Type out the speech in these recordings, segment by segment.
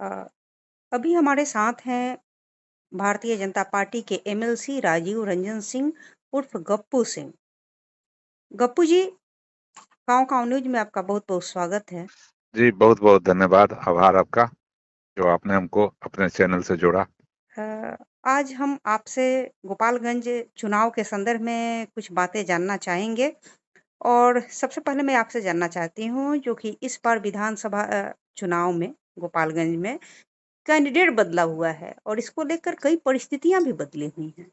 अ, अभी हमारे साथ हैं भारतीय जनता पार्टी के एमएलसी राजीव रंजन सिंह उर्फ गप्पू सिंह। गप्पू जी, गाँव गाँव न्यूज में आपका बहुत-बहुत स्वागत है। जी, बहुत-बहुत धन्यवाद, आभार आपका, जो आपने हमको अपने चैनल से जोड़ा। अ, आज हम आपसे गोपालगंज चुनाव के संदर्भ में कुछ बातें जानना चाहेंगे और सबसे पहले मैं आपसे जानना चाहती हूँ जो कि इस बार विधानसभा चुनाव में गोपालगंज में कैंडिडेट बदला हुआ है और इसको लेकर कई परिस्थितियाँ भी बदली हुई हैं।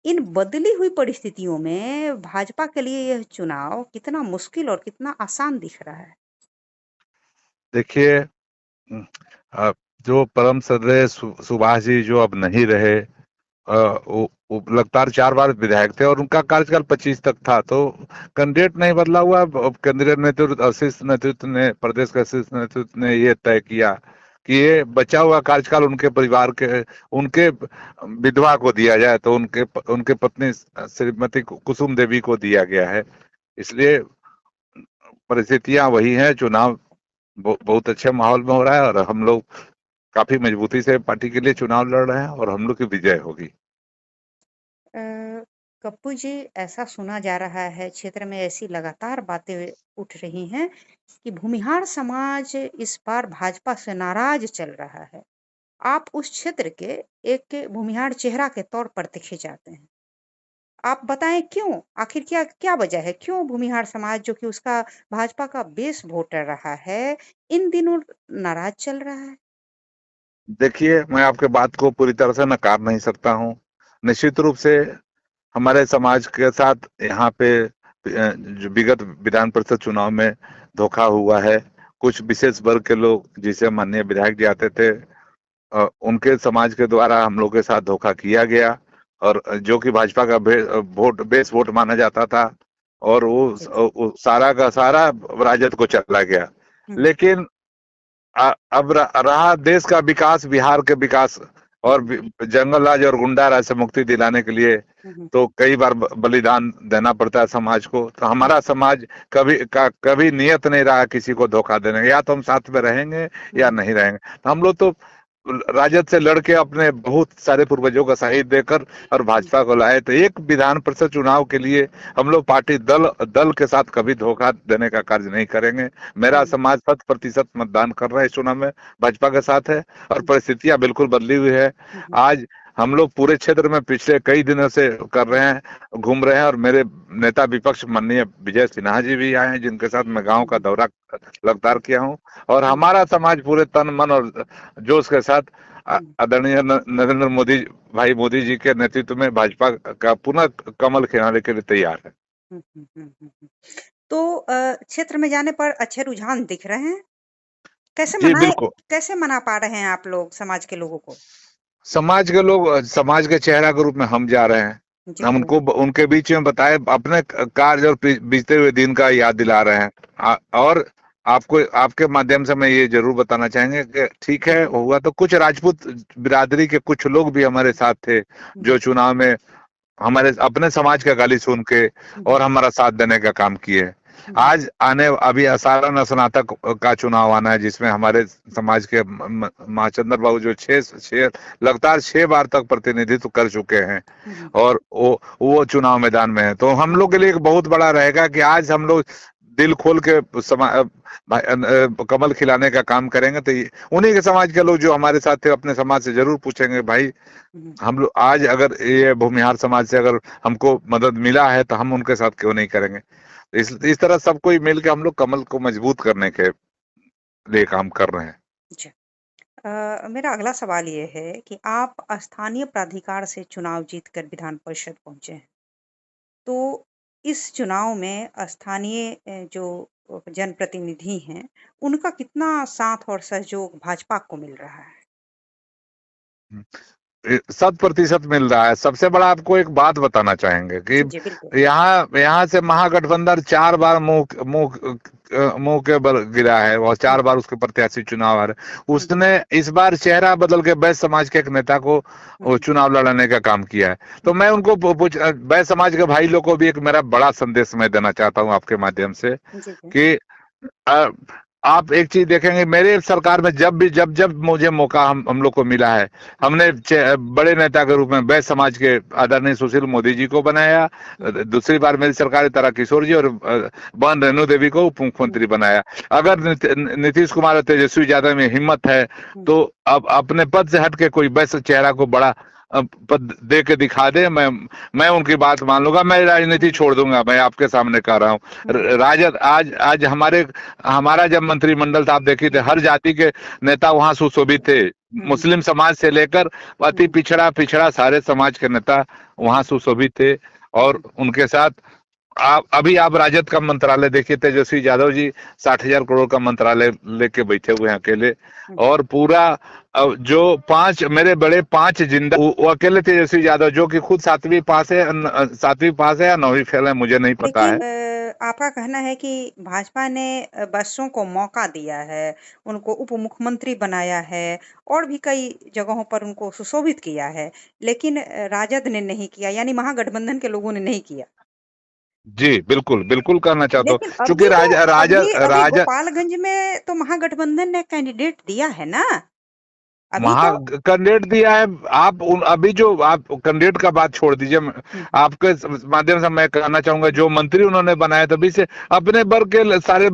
इन बदली हुई परिस्थितियों में भाजपा के लिए यह चुनाव कितना मुश्किल और कितना आसान दिख रहा है? देखिए उम, अ, जो परम श्रद्धेय सुभाष जी जो अब नहीं रहे, वो लगातार 4 बार विधायक थे और उनका कार्यकाल 25 तक था, तो कैंडिडेट नहीं बदला हुआ। अब केंद्रीय नेतृत्व, शीर्ष नेतृत्व ने, प्रदेश का शीर्ष नेतृत्व ने ये तय किया कि ये बचा हुआ कार्यकाल उनके परिवार के, उनके विधवा को दिया जाए, तो उनके पत्नी श्रीमती कुसुम देवी को दिया गया है। इसलिए परिस्थितियां वही हैं। चुनाव बहुत अच्छे माहौल में हो रहा है और हम लोग काफी मजबूती से पार्टी के लिए चुनाव लड़ रहे हैं और हम लोग की विजय होगी। अ, कप्पू जी, ऐसा सुना जा रहा है क्षेत्र में ऐसी लगातार बातें उठ रही हैं कि भूमिहार समाज इस बार भाजपा से नाराज चल रहा है। आप उस क्षेत्र के एक भूमिहार चेहरा के तौर पर देखे जाते हैं। आप बताएं क्यों? आखिर क्या क्या वजह है? क्यों भूमिहार समाज जो कि उसका भाजपा का बेस वोटर रहा है, इन दिनों नाराज चल रहा है? देखिए, मैं आपके बात को पूरी तरह से नकार नहीं सकता हूँ। निश्चित रूप से हमारे समाज के साथ यहाँ पे जो विगत विधान परिषद चुनाव में धोखा हुआ है। कुछ विशेष वर्ग के लोग, जिसे माननीय विधायक जी आते थे, उनके समाज के द्वारा हम लोग के साथ धोखा किया गया और जो कि भाजपा का बेस वोट माना जाता था, और जी, जी। वो सारा का सारा राजद को चला गया। हुँ, लेकिन अब रहा देश का विकास, बिहार के विकास हुँ, और हुँ, जंगल राज और गुंडा राज से मुक्ति दिलाने के लिए हुँ, हुँ, तो कई बार बलिदान देना पड़ता है समाज को। तो हुँ, हमारा समाज कभी नियत नहीं रहा किसी को धोखा देने का। या तो हम साथ में रहेंगे हुँ, या हुँ, नहीं रहेंगे। तो हम लोग तो राजद से लड़के अपने बहुत सारे पूर्वजों का शहीद देकर और हुँ, भाजपा को लाए। तो एक विधान परिषद चुनाव के लिए हम लोग पार्टी दल दल के साथ कभी धोखा देने का कार्य नहीं करेंगे। मेरा हुँ, समाज 100% मतदान कर रहा है इस चुनाव में, भाजपा के साथ है और हुँ, परिस्थितियां बिल्कुल बदली हुई है। हुँ, हुँ, आज हम लोग पूरे क्षेत्र में पिछले कई दिनों से कर रहे हैं, घूम रहे हैं, और मेरे नेता विपक्ष माननीय विजय सिन्हा जी भी आए हैं, जिनके साथ मैं गांव का हुँ, दौरा लगातार किया हूं। और हुँ, हमारा समाज पूरे तन मन और जोश के साथ हुँ, आदरणीय नरेंद्र मोदी भाई मोदी जी के नेतृत्व में भाजपा का पुनः कमल खिलाने के लिए तैयार है। हुँ, हुँ, हुँ, हुँ, हुँ। तो क्षेत्र में जाने पर अच्छे रुझान दिख रहे हैं। कैसे जी मनाए बिल्कुल। कैसे मना पा रहे हैं आप लोग समाज के लोगों को? समाज के लोग, समाज के चेहरा के रूप में हम जा रहे हैं। जी, हम जी। उनको उनके बीच में बताए, अपने कार्य और बीतते हुए दिन का याद दिला रहे हैं। और आपको, आपके माध्यम से मैं ये जरूर बताना चाहेंगे कि ठीक हुँ, है, हुआ तो कुछ राजपूत बिरादरी के कुछ लोग भी हमारे साथ थे, हुँ, जो चुनाव में हमारे अपने समाज का गाली सुन के हुँ, और हुँ, हमारा साथ देने का काम किए। हुँ, हुँ, आज अभी साधारण स्नातक का चुनाव आना है, जिसमें हमारे समाज के महाचंद्र बाबू जो छह छह लगातार 6 बार तक प्रतिनिधित्व कर चुके हैं, हुँ, हुँ, और वो चुनाव मैदान में है। तो हम लोग के लिए एक बहुत बड़ा रहेगा कि आज हम लोग दिल खोल के कमल खिलाने का काम करेंगे। तो उन्हीं के समाज के लोग जो हमारे साथ थे, अपने समाज से जरूर पूछेंगे, भाई हुँ, हम लोग आज अगर ये भूमिहार समाज से अगर हमको मदद मिला है तो हम उनके साथ क्यों नहीं करेंगे। इस तरह सब कोई मिलकर हम लोग कमल को मजबूत करने के लिए काम कर रहे हैं। जी। मेरा अगला सवाल ये है कि आप स्थानीय प्राधिकार से चुनाव जीतकर विधान परिषद पहुँचे हैं। तो इस चुनाव में स्थानीय जो जनप्रतिनिधि हैं, उनका कितना साथ और सहयोग भाजपा को मिल रहा है? 100% मिल रहा है। सबसे बड़ा आपको एक बात बताना चाहेंगे कि जी, जी, बिल्कुल। यहाँ यहाँ से महागठबंधन 4 बार मुंह मुंह के बल गिरा है और हुँ, 4 बार उसके प्रत्याशी चुनाव आ रहे। हुँ, उसने इस बार चेहरा बदल के बैस समाज के एक नेता को हुँ, हुँ, चुनाव लड़ाने का काम किया है। हुँ, तो मैं उनको बैस समाज के भाई लोग को भी एक मेरा बड़ा संदेश मैं देना चाहता हूँ आपके माध्यम से जी, जी। कि आप एक चीज देखेंगे, मेरे सरकार में जब जब मुझे मौका हम लोग को मिला है, हमने बड़े नेता के रूप में बैस समाज के आदरणीय सुशील मोदी जी को बनाया। दूसरी बार मेरी सरकार तारा किशोर जी और बहन रेणु देवी को उप मुख्यमंत्री बनाया। अगर नीतीश कुमार और तेजस्वी यादव में हिम्मत है तो अब अपने पद से हट के कोई बैस चेहरा को बड़ा पद दे के दिखा दे, मैं उनकी बात मान लूंगा, मैं राजनीति छोड़ दूंगा। मैं आपके सामने कह रहा हूँ, राजद आज आज हमारा जब मंत्रिमंडल था, आप देखिए थे हर जाति के नेता वहां सुशोभित थे। मुस्लिम समाज से लेकर अति पिछड़ा पिछड़ा सारे समाज के नेता वहां सुशोभित थे। और उनके साथ आप राजद का मंत्रालय देखिए, तेजस्वी यादव जी 60,000 करोड़ का मंत्रालय लेके बैठे हुए हैं अकेले। और पूरा जो मेरे बड़े पांच जिंदा वो अकेले तेजस्वी यादव, जो कि खुद 7वीं पास है या 9वीं फेल है, मुझे नहीं पता है। आपका कहना है कि भाजपा ने बच्चों को मौका दिया है, उनको उप मुख्यमंत्री बनाया है और भी कई जगहों पर उनको सुशोभित किया है, लेकिन राजद ने नहीं किया, यानी महागठबंधन के लोगों ने नहीं किया। जी बिल्कुल बिल्कुल करना चाहता लेकिन हूँ, क्योंकि अभी तो अभी राजा गोपालगंज में तो महागठबंधन ने कैंडिडेट दिया है ना, अभी वहां तो। कैंडिडेट दिया है। अभी जो आप कैंडिडेट का बात छोड़ दीजिए, आपके माध्यम से मैं कहना चाहूंगा, जो मंत्री उन्होंने बनाए तभी से अपने वर्ग के सारे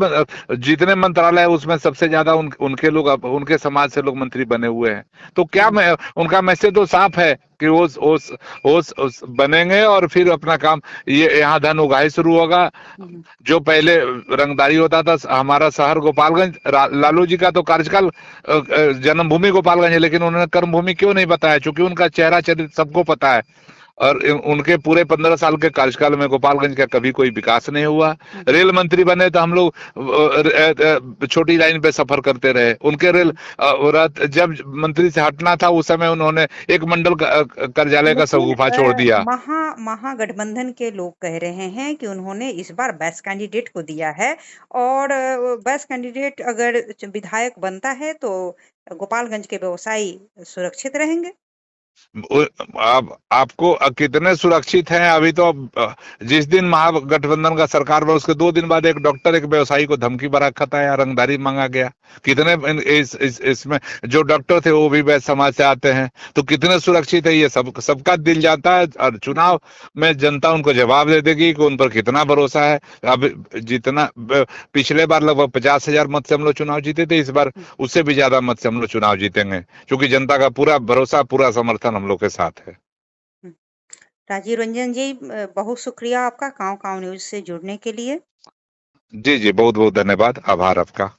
जितने मंत्रालय है उसमें सबसे ज्यादा उनके लोग, उनके समाज से लोग मंत्री बने हुए हैं। तो क्या उनका मैसेज तो साफ है कि वो बनेंगे और फिर अपना काम, ये यहाँ धन उगाही शुरू होगा। जो पहले रंगदारी होता था, हमारा शहर गोपालगंज, लालू जी का तो कार्यकाल जन्मभूमि गोपालगंज है, लेकिन उन्होंने कर्मभूमि क्यों नहीं बताया? क्योंकि उनका चेहरा चरित्र सबको पता है। और उनके पूरे 15 साल के कार्यकाल में गोपालगंज का कभी कोई विकास नहीं हुआ। रेल मंत्री बने तो हम लोग छोटी लाइन पे सफर करते रहे। उनके रेल जब मंत्री से हटना था उस समय उन्होंने एक मंडल कार्यालय का लेकिन शगुफा छोड़ दिया। महागठबंधन के लोग कह रहे हैं कि उन्होंने इस बार बेस्ट कैंडिडेट को दिया है और बेस्ट कैंडिडेट अगर विधायक बनता है तो गोपालगंज के व्यवसायी सुरक्षित रहेंगे। आपको कितने सुरक्षित हैं? अभी तो जिस दिन महागठबंधन का सरकार बना उसके 2 दिन बाद एक डॉक्टर एक व्यवसायी को धमकी भरा खता या रंगदारी मांगा गया। कितने इसमें जो डॉक्टर थे वो भी वैश्य समाज से आते हैं, तो कितने सुरक्षित है? ये सबका दिल जाता है और चुनाव में जनता उनको जवाब दे देगी कि उन पर कितना भरोसा है। अब जितना पिछले बार लगभग 50,000 मत से हम लोग चुनाव जीते थे, इस बार उससे भी ज्यादा मत से हम लोग चुनाव जीतेंगे, क्योंकि जनता का पूरा भरोसा पूरा समर्थन हम लोग के साथ है। राजीव रंजन जी, बहुत शुक्रिया आपका काव काव न्यूज से जुड़ने के लिए। जी जी, बहुत बहुत धन्यवाद, आभार आपका।